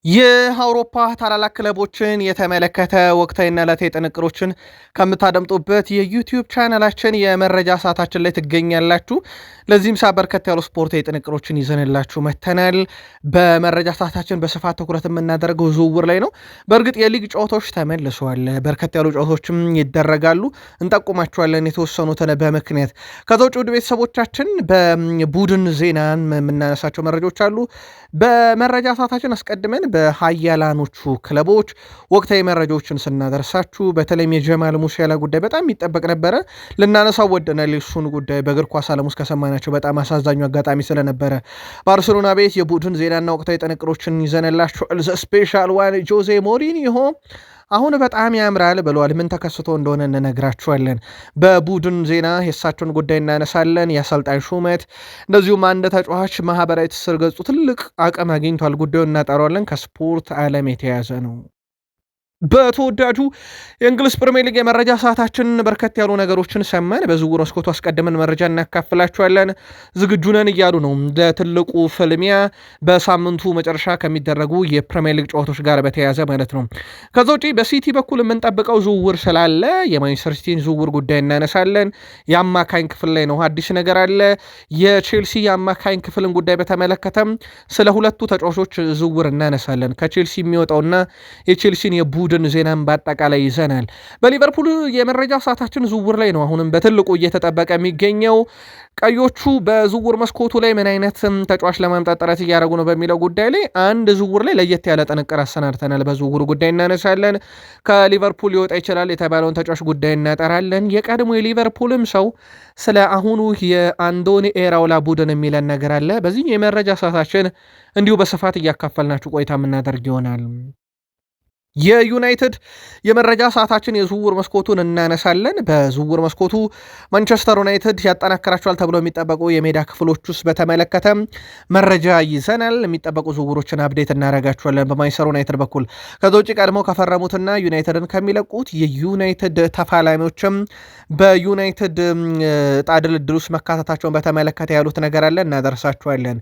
የአውሮፓ ታላላቅ ክለቦችን የተመለከተ ወቅታዊና ዕለታዊ ጥንቅሮችን ከምታደምጡበት የዩቲዩብ ቻናላችን የመረጃ ሰዓታችን ላይ ትገኛላችሁ። ለዚህም ሰዓት በርከት ያሉ ስፖርታዊ ጥንቅሮችን ይዘንላችሁ መተናል። በመረጃ ሰዓታችን በስፋት ትኩረት የምናደርገው ዝውውር ላይ ነው። በእርግጥ የሊግ ጨዋታዎች ተመልሰዋል። በርከት ያሉ ጨዋታዎችም ይደረጋሉ። እንጠቁማችኋለን የተወሰኑትን በምክንያት። ከዛ ውጭ ውድ ቤተሰቦቻችን በቡድን ዜናን የምናነሳቸው መረጃዎች አሉ። በመረጃ ሰዓታችን አስቀድመን በሀያላኖቹ ክለቦች ወቅታዊ መረጃዎችን ስናደርሳችሁ በተለይም የጀማል ሙሲያላ ጉዳይ በጣም የሚጠበቅ ነበረ። ልናነሳው ወደናል። እሱን ጉዳይ በእግር ኳስ ዓለም ውስጥ ከሰማናቸው በጣም አሳዛኙ አጋጣሚ ስለነበረ ባርሴሎና ቤት የቡድን ዜናና ወቅታዊ ጥንቅሮችን ይዘንላችኋል። ስፔሻል ዋን ጆዜ ሞሪኒሆ አሁን በጣም ያምራል ብለዋል። ምን ተከስቶ እንደሆነ እንነግራችኋለን። በቡድን ዜና የእሳቸውን ጉዳይ እናነሳለን። የአሰልጣኝ ሹመት እንደዚሁም አንድ ተጫዋች ማህበራዊ ትስስር ገጹ ትልቅ አቅም አግኝቷል። ጉዳዩን እናጠራዋለን። ከስፖርት ዓለም የተያዘ ነው። በተወዳጁ የእንግሊዝ ፕሪሚየር ሊግ የመረጃ ሰዓታችን በርከት ያሉ ነገሮችን ሰማን። በዝውውር መስኮቱ አስቀድመን መረጃ እናካፍላችኋለን። ዝግጁ ነን እያሉ ነው ለትልቁ ፍልሚያ በሳምንቱ መጨረሻ ከሚደረጉ የፕሪሚየር ሊግ ጨዋታዎች ጋር በተያያዘ ማለት ነው። ከዛ ውጪ በሲቲ በኩል የምንጠብቀው ዝውውር ስላለ የማንቸስተር ሲቲን ዝውውር ጉዳይ እናነሳለን። የአማካኝ ክፍል ላይ ነው አዲስ ነገር አለ። የቼልሲ የአማካኝ ክፍልን ጉዳይ በተመለከተም ስለ ሁለቱ ተጫዋቾች ዝውውር እናነሳለን። ከቼልሲ የሚወጣውና የቼልሲን ቡድን ዜናን በአጠቃላይ ይዘናል። በሊቨርፑል የመረጃ ሰዓታችን ዝውውር ላይ ነው አሁንም በትልቁ እየተጠበቀ የሚገኘው። ቀዮቹ በዝውውር መስኮቱ ላይ ምን አይነት ተጫዋች ለማምጣት ጥረት እያደረጉ ነው በሚለው ጉዳይ ላይ አንድ ዝውውር ላይ ለየት ያለ ጥንቅር አሰናድተናል። በዝውውሩ ጉዳይ እናነሳለን። ከሊቨርፑል ሊወጣ ይችላል የተባለውን ተጫዋች ጉዳይ እናጠራለን። የቀድሞ የሊቨርፑልም ሰው ስለ አሁኑ የአንዶኒ ኤራውላ ቡድን የሚለን ነገር አለ። በዚህ የመረጃ ሰዓታችን እንዲሁ በስፋት እያካፈልናችሁ ቆይታ የምናደርግ ይሆናል። የዩናይትድ የመረጃ ሰዓታችን የዝውውር መስኮቱን እናነሳለን። በዝውውር መስኮቱ ማንቸስተር ዩናይትድ ያጠናከራቸዋል ተብሎ የሚጠበቁ የሜዳ ክፍሎች ውስጥ በተመለከተ መረጃ ይዘናል። የሚጠበቁ ዝውውሮችን አብዴት እናደርጋቸዋለን በማንቸስተር ዩናይትድ በኩል። ከዛ ውጭ ቀድሞ ከፈረሙትና ዩናይትድን ከሚለቁት የዩናይትድ ተፋላሚዎችም በዩናይትድ ዕጣ ድልድል ውስጥ መካተታቸውን በተመለከተ ያሉት ነገር አለ፣ እናደርሳቸዋለን።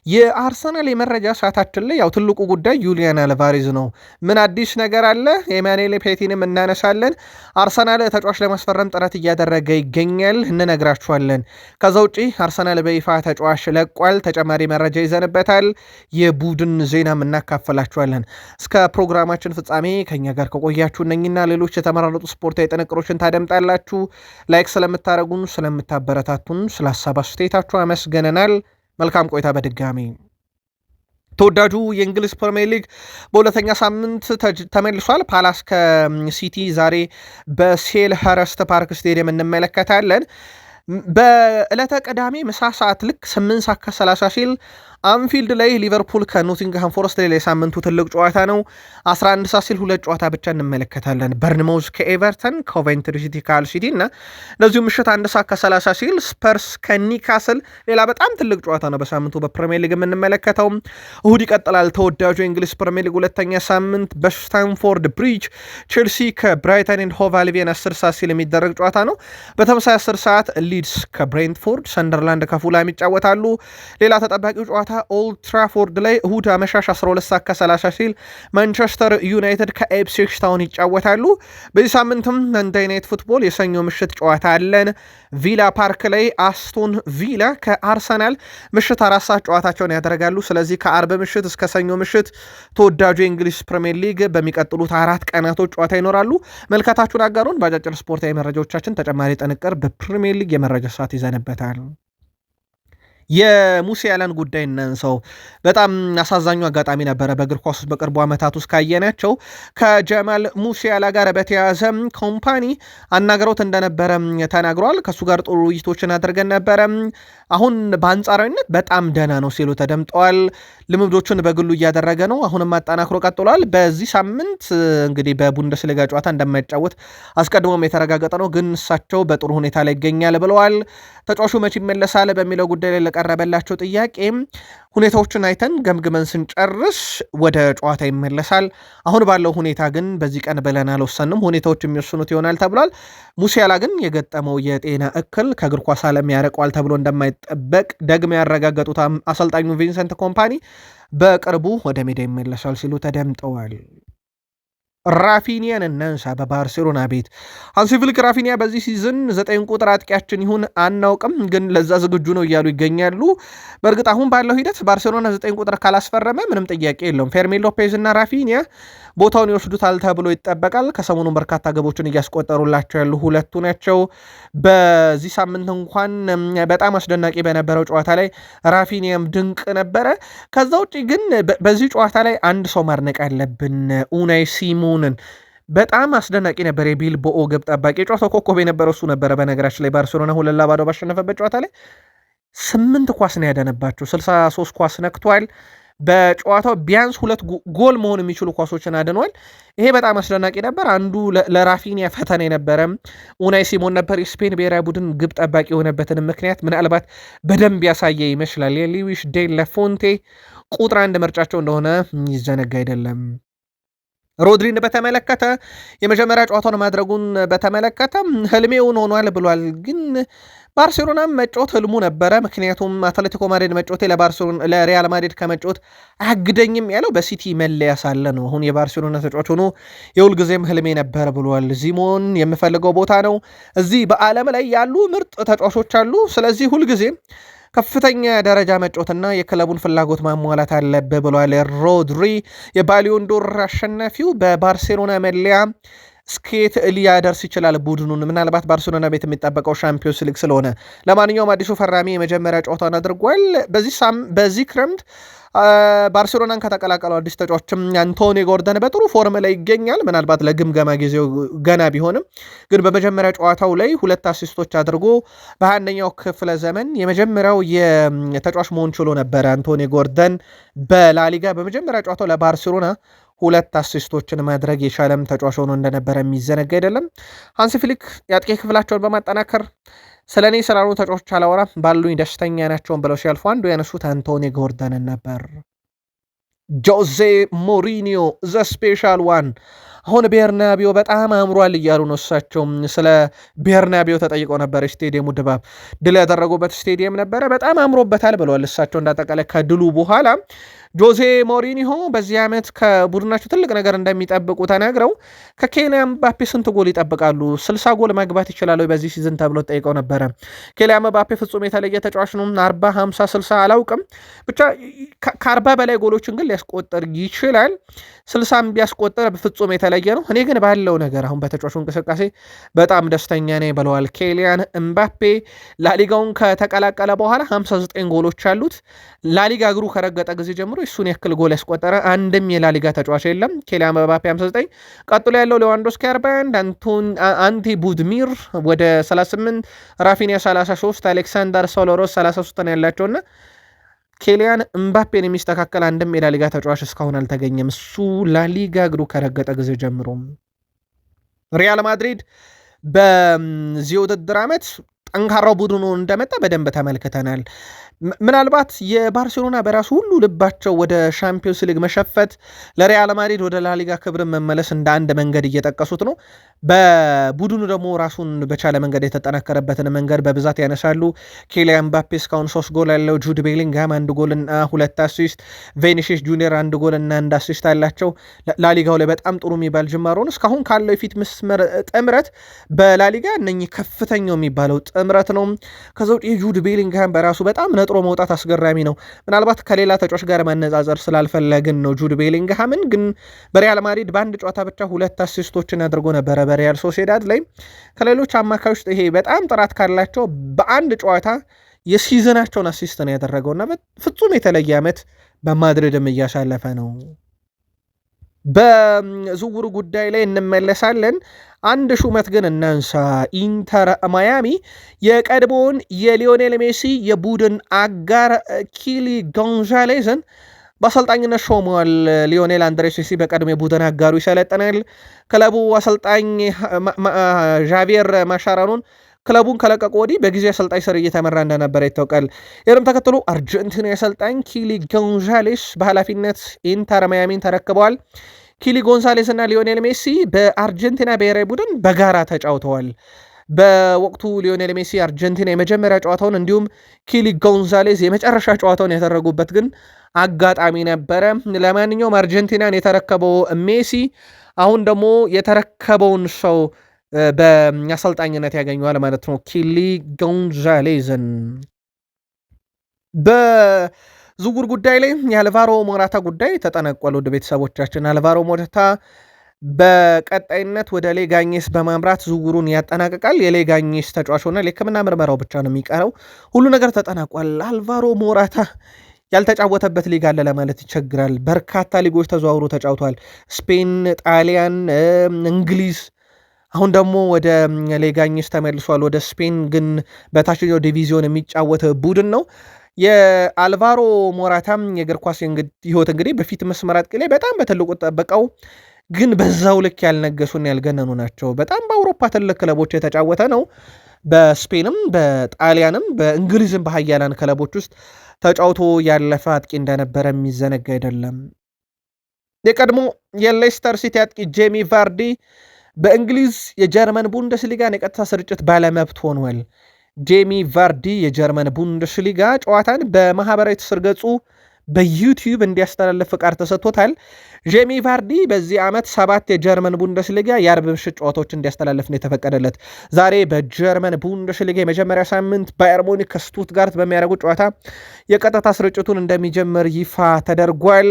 የአርሰናል የመረጃ ሰዓታችን ላይ ያው ትልቁ ጉዳይ ዩሊያን አልቫሬዝ ነው። ምን አዲስ ነገር አለ? ኤማኑኤል ፔቲንም እናነሳለን። አርሰናል ተጫዋች ለማስፈረም ጥረት እያደረገ ይገኛል፣ እንነግራችኋለን። ከዛ ውጪ አርሰናል በይፋ ተጫዋች ለቋል። ተጨማሪ መረጃ ይዘንበታል። የቡድን ዜናም እናካፈላችኋለን። እስከ ፕሮግራማችን ፍጻሜ ከኛ ጋር ከቆያችሁ እነኝና ሌሎች የተመራረጡ ስፖርታዊ ጥንቅሮችን ታደምጣላችሁ። ላይክ ስለምታደረጉን፣ ስለምታበረታቱን፣ ስለ ሀሳብ አስተያየታችሁ አመስገነናል። መልካም ቆይታ በድጋሚ። ተወዳጁ የእንግሊዝ ፕሪሚየር ሊግ በሁለተኛ ሳምንት ተመልሷል። ፓላስ ከሲቲ ዛሬ በሴልኸርስት ፓርክ ስቴዲየም እንመለከታለን። በዕለተ ቅዳሜ ምሳ ሰዓት ልክ 8 ሰዓት ከ30 ሲል አንፊልድ ላይ ሊቨርፑል ከኖቲንግሃም ፎረስት ላይ የሳምንቱ ትልቅ ጨዋታ ነው። 11 ሰዓት ሲል ሁለት ጨዋታ ብቻ እንመለከታለን። በርንማውዝ ከኤቨርተን፣ ኮቨንትሪ ሲቲ ከሃል ሲቲ እና እንደዚሁ ምሽት 1 ሰዓት ከ30 ሲል ስፐርስ ከኒካስል ሌላ በጣም ትልቅ ጨዋታ ነው በሳምንቱ በፕሪሚየር ሊግ የምንመለከተው። እሁድ ይቀጥላል ተወዳጁ የእንግሊዝ ፕሪሚየር ሊግ ሁለተኛ ሳምንት በስታንፎርድ ብሪጅ ቼልሲ ከብራይተን ኤንድ ሆቭ አልቢዮን 10 ሰዓት ሲል የሚደረግ ጨዋታ ነው። በተመሳሳይ 10 ሰዓት ሊድስ ከብሬንትፎርድ፣ ሰንደርላንድ ከፉላም ይጫወታሉ። ሌላ ተጠባቂው ጨዋታ ኦልድ ትራፎርድ ላይ እሁድ አመሻሽ 12 ሰዓት ከ30 ሲል ማንቸስተር ዩናይትድ ከኢፕስዊች ታውን ይጫወታሉ። በዚህ ሳምንትም መንደይ ናይት ፉትቦል የሰኞ ምሽት ጨዋታ አለን። ቪላ ፓርክ ላይ አስቶን ቪላ ከአርሰናል ምሽት 4 ሰዓት ጨዋታቸውን ያደርጋሉ። ስለዚህ ከአርብ ምሽት እስከ ሰኞ ምሽት ተወዳጁ የእንግሊዝ ፕሪሚየር ሊግ በሚቀጥሉት 4 ቀናቶች ጨዋታ ይኖራሉ። መልካታችሁን አጋሩን። በአጫጭር ስፖርታዊ መረጃዎቻችን ተጨማሪ ጥንቅር በፕሪሚየር ሊግ የመረጃ ሰዓት ይዘንበታል። የሙሲያላን ጉዳይ እናንሳው። በጣም አሳዛኙ አጋጣሚ ነበረ በእግር ኳስ ውስጥ በቅርቡ ዓመታት ውስጥ ካየናቸው። ከጀማል ሙሲያላ ጋር በተያያዘ ኮምፓኒ አናግረውት እንደነበረ ተናግሯል። ከእሱ ጋር ጥሩ ውይይቶችን አድርገን ነበረ። አሁን በአንጻራዊነት በጣም ደህና ነው ሲሉ ተደምጠዋል። ልምምዶችን በግሉ እያደረገ ነው። አሁንም አጠናክሮ ቀጥሏል። በዚህ ሳምንት እንግዲህ በቡንደስሊጋ ጨዋታ እንደማይጫወት አስቀድሞም የተረጋገጠ ነው፣ ግን እሳቸው በጥሩ ሁኔታ ላይ ይገኛል ብለዋል። ተጫዋቹ መቼ ይመለሳል በሚለው ጉዳይ ላይ ለቀረበላቸው ጥያቄ ሁኔታዎችን አይተን ገምግመን ስንጨርስ ወደ ጨዋታ ይመለሳል። አሁን ባለው ሁኔታ ግን በዚህ ቀን ብለን አልወሰንም፣ ሁኔታዎች የሚወስኑት ይሆናል ተብሏል። ሙሲያላ ግን የገጠመው የጤና እክል ከእግር ኳስ ዓለም ያረቀዋል ተብሎ እንደማይጠበቅ ደግሞ ያረጋገጡት አሰልጣኙ ቪንሰንት ኮምፓኒ በቅርቡ ወደ ሜዳ ይመለሳል ሲሉ ተደምጠዋል። ራፊኒያን እናንሳ። በባርሴሎና ቤት ሃንሲ ፍሊክ ራፊኒያ በዚህ ሲዝን 9 ቁጥር አጥቂያችን ይሁን አናውቅም፣ ግን ለዛ ዝግጁ ነው እያሉ ይገኛሉ። በእርግጥ አሁን ባለው ሂደት ባርሴሎና 9 ቁጥር ካላስፈረመ ምንም ጥያቄ የለውም። ፌርሚን ሎፔዝ እና ራፊኒያ ቦታውን ይወስዱታል ተብሎ ይጠበቃል። ከሰሞኑ በርካታ ገቦችን እያስቆጠሩላቸው ያሉ ሁለቱ ናቸው። በዚህ ሳምንት እንኳን በጣም አስደናቂ በነበረው ጨዋታ ላይ ራፊኒያም ድንቅ ነበረ። ከዛ ውጭ ግን በዚህ ጨዋታ ላይ አንድ ሰው ማድነቅ አለብን፣ ኡናይ ሲሞንን በጣም አስደናቂ ነበር። የቢልቦኦ ግብ ጠባቂ የጨዋታው ኮከብ የነበረው እሱ ነበረ። በነገራችን ላይ ባርሴሎና 2-0 ባሸነፈበት ጨዋታ ላይ 8 ኳስ ነው ያደነባቸው፣ 63 ኳስ ነክቷል። በጨዋታው ቢያንስ 2 ጎል መሆን የሚችሉ ኳሶችን አድኗል። ይሄ በጣም አስደናቂ ነበር። አንዱ ለራፊኒያ ፈተና የነበረ ኡናይ ሲሞን ነበር። የስፔን ብሔራዊ ቡድን ግብ ጠባቂ የሆነበትን ምክንያት ምናልባት በደንብ ያሳየ ይመስላል። የሉዊስ ዴ ላፎንቴ ቁጥር 1 ምርጫቸው እንደሆነ ይዘነጋ አይደለም። ሮድሪን በተመለከተ የመጀመሪያ ጨዋታውን ማድረጉን በተመለከተ ህልሜውን ሆኗል ብሏል። ግን ባርሴሎና መጫወት ህልሙ ነበረ። ምክንያቱም አትሌቲኮ ማድሪድ መጫወቴ ለሪያል ማድሪድ ከመጫወት አያግደኝም ያለው በሲቲ መለያ ሳለ ነው። አሁን የባርሴሎና ተጫዋች ሆኖ የሁልጊዜም ህልሜ ነበር ብሏል። ሲሞን የምፈልገው ቦታ ነው። እዚህ በዓለም ላይ ያሉ ምርጥ ተጫዋቾች አሉ። ስለዚህ ሁልጊዜም ከፍተኛ ደረጃ መጫወትና የክለቡን ፍላጎት ማሟላት አለብህ ብሏል። ሮድሪ የባሊዮን ዶር አሸናፊው በባርሴሎና መለያ ስኬት ሊያደርስ ይችላል ቡድኑን። ምናልባት ባርሴሎና ቤት የሚጠበቀው ሻምፒዮንስ ሊግ ስለሆነ፣ ለማንኛውም አዲሱ ፈራሚ የመጀመሪያ ጨዋታውን አድርጓል። በዚህ ክረምት ባርሴሎናን ከተቀላቀለው አዲስ ተጫዋችም አንቶኒ ጎርደን በጥሩ ፎርም ላይ ይገኛል። ምናልባት ለግምገማ ጊዜው ገና ቢሆንም ግን በመጀመሪያ ጨዋታው ላይ 2 አሲስቶች አድርጎ በ21ኛው ክፍለ ዘመን የመጀመሪያው የተጫዋች መሆን ችሎ ነበረ። አንቶኒ ጎርደን በላሊጋ በመጀመሪያ ጨዋታው ለባርሴሎና 2 አሲስቶችን ማድረግ የቻለም ተጫዋች ሆኖ እንደነበረ የሚዘነጋ አይደለም። ሃንሲ ፍሊክ የአጥቂ ክፍላቸውን በማጠናከር ስለ እኔ ስላሉ ተጫዋቾች አላወራም፣ ባሉኝ ደስተኛ ናቸውን ብለው ሲያልፉ አንዱ ያነሱት አንቶኒ ጎርደንን ነበር። ጆዜ ሞሪኒዮ ዘ ስፔሻል ዋን አሁን ቤርናቢዮ በጣም አምሯል እያሉ ነው። እሳቸውም ስለ ቤርናቢዮ ተጠይቀው ነበር። ስቴዲየሙ ድባብ ድል ያደረጉበት ስቴዲየም ነበረ፣ በጣም አምሮበታል ብለዋል። እሳቸው እንዳጠቃላይ ከድሉ በኋላ ጆዜ ሞሪኒሆ በዚህ ዓመት ከቡድናቸው ትልቅ ነገር እንደሚጠብቁ ተናግረው ከኬሊያን ምባፔ ስንት ጎል ይጠብቃሉ? 60 ጎል መግባት ይችላሉ በዚህ ሲዝን ተብሎ ጠይቀው ነበረ። ኬሊያን ምባፔ ፍጹም የተለየ ተጫዋች ነው። 40፣ 50፣ 60 አላውቅም፣ ብቻ ከ40 በላይ ጎሎችን ግን ሊያስቆጠር ይችላል። 60 ቢያስቆጠር ፍጹም የተለየ ነው። እኔ ግን ባለው ነገር አሁን በተጫዋቹ እንቅስቃሴ በጣም ደስተኛ ነኝ ብለዋል። ኬሊያን ምባፔ ላሊጋውን ከተቀላቀለ በኋላ 59 ጎሎች አሉት። ላሊጋ እግሩ ከረገጠ ጊዜ ጀምሮ እሱን ያክል ጎል ያስቆጠረ አንድም የላሊጋ ተጫዋች የለም። ኬሊያን ምባፔ 59፣ ቀጥሎ ያለው ሌዋንዶስኪ 41፣ አንቲ ቡድሚር ወደ 38፣ ራፊኒያ 33፣ አሌክሳንደር ሶሎሮስ 33 ነው ያላቸውና ኬሊያን ምባፔን የሚስተካከል አንድም የላሊጋ ተጫዋች እስካሁን አልተገኘም። እሱ ላሊጋ እግሩ ከረገጠ ጊዜ ጀምሮ። ሪያል ማድሪድ በዚህ ውድድር ዓመት ጠንካራው ቡድኑ እንደመጣ በደንብ ተመልክተናል። ምናልባት የባርሴሎና በራሱ ሁሉ ልባቸው ወደ ሻምፒዮንስ ሊግ መሸፈት ለሪያል ማድሪድ ወደ ላሊጋ ክብር መመለስ እንደ አንድ መንገድ እየጠቀሱት ነው። በቡድኑ ደግሞ ራሱን በቻለ መንገድ የተጠናከረበትን መንገድ በብዛት ያነሳሉ። ኬሊያን ምባፔ እስካሁን 3 ጎል ያለው፣ ጁድ ቤሊንግሃም 1 ጎልና 2 አሲስት፣ ቬኒሲየስ ጁኒየር 1 ጎልና 1 አሲስት አላቸው። ላሊጋው ላይ በጣም ጥሩ የሚባል ጅማሮን እስካሁን ካለው የፊት መስመር ጥምረት በላሊጋ እነኚህ ከፍተኛው የሚባለው ጥምረት ነው። ከዛ ውጭ የጁድ ቤሊንግሃም በራሱ በጣም ነጥሮ መውጣት አስገራሚ ነው። ምናልባት ከሌላ ተጫዋች ጋር ማነጻጸር ስላልፈለግን ነው። ጁድ ቤሊንግሃምን ግን በሪያል ማድሪድ በአንድ ጨዋታ ብቻ 2 አሲስቶችን አድርጎ ነበረ በሪያል ሶሴዳድ ላይ። ከሌሎች አማካዮች ይሄ በጣም ጥራት ካላቸው በአንድ ጨዋታ የሲዝናቸውን አሲስት ነው ያደረገውና ፍጹም የተለየ ዓመት በማድሪድም እያሳለፈ ነው። በዝውውሩ ጉዳይ ላይ እንመለሳለን። አንድ ሹመት ግን እናንሳ። ኢንተር ማያሚ የቀድሞውን የሊዮኔል ሜሲ የቡድን አጋር ኪሊ ጎንዛሌዝን በአሰልጣኝነት ሾመዋል። ሊዮኔል አንድሬስ ሜሲ በቀድሞ የቡድን አጋሩ ይሰለጥናል። ክለቡ አሰልጣኝ ዣቪየር ማሻራኖን ክለቡን ከለቀቁ ወዲህ በጊዜ አሰልጣኝ ስር እየተመራ እንደነበረ ይታወቃል። ይህንም ተከትሎ አርጀንቲና አሰልጣኝ ኪሊ ጎንዛሌስ በኃላፊነት ኢንተር ማያሚን ተረክበዋል። ኪሊ ጎንዛሌስ እና ሊዮኔል ሜሲ በአርጀንቲና ብሔራዊ ቡድን በጋራ ተጫውተዋል። በወቅቱ ሊዮኔል ሜሲ አርጀንቲና የመጀመሪያ ጨዋታውን እንዲሁም ኪሊ ጎንዛሌዝ የመጨረሻ ጨዋታውን ያደረጉበት ግን አጋጣሚ ነበረ። ለማንኛውም አርጀንቲናን የተረከበው ሜሲ አሁን ደግሞ የተረከበውን ሰው በአሰልጣኝነት ያገኘዋል ማለት ነው፣ ኪሊ ጎንዛሌዝን። በዝውውር ጉዳይ ላይ የአልቫሮ ሞራታ ጉዳይ ተጠናቋል። ወደ ቤተሰቦቻችን አልቫሮ ሞራታ በቀጣይነት ወደ ሌጋኝስ በማምራት ዝውውሩን ያጠናቅቃል። የሌጋኝስ ተጫዋች ሆኗል። የሕክምና ምርመራው ብቻ ነው የሚቀረው። ሁሉ ነገር ተጠናቋል። አልቫሮ ሞራታ ያልተጫወተበት ሊግ አለ ለማለት ይቸግራል። በርካታ ሊጎች ተዘዋውሮ ተጫውቷል። ስፔን፣ ጣሊያን፣ እንግሊዝ፣ አሁን ደግሞ ወደ ሌጋኝስ ተመልሷል። ወደ ስፔን ግን በታችኛው ዲቪዚዮን የሚጫወት ቡድን ነው። የአልቫሮ ሞራታም የእግር ኳስ ህይወት እንግዲህ በፊት መስመር አጥቂ ላይ በጣም በትልቁ ጠበቀው፣ ግን በዛው ልክ ያልነገሱና ያልገነኑ ናቸው። በጣም በአውሮፓ ትልቅ ክለቦች የተጫወተ ነው። በስፔንም በጣሊያንም በእንግሊዝም በሀያላን ክለቦች ውስጥ ተጫውቶ ያለፈ አጥቂ እንደነበረ የሚዘነጋ አይደለም። የቀድሞ የሌስተር ሲቲ አጥቂ ጄሚ ቫርዲ በእንግሊዝ የጀርመን ቡንደስሊጋን የቀጥታ ስርጭት ባለመብት ሆኗል። ጄሚ ቫርዲ የጀርመን ቡንደስሊጋ ጨዋታን በማህበራዊ ትስስር ገጹ በዩቲዩብ እንዲያስተላልፍ ፍቃድ ተሰጥቶታል። ጄሚ ቫርዲ በዚህ ዓመት 7 የጀርመን ቡንደስሊጋ የአርብ ምሽት ጨዋታዎች እንዲያስተላልፍ ነው የተፈቀደለት። ዛሬ በጀርመን ቡንደስሊጋ የመጀመሪያ ሳምንት ባየር ሙኒክ ከስቱትጋርት በሚያደርጉት ጨዋታ የቀጥታ ስርጭቱን እንደሚጀምር ይፋ ተደርጓል።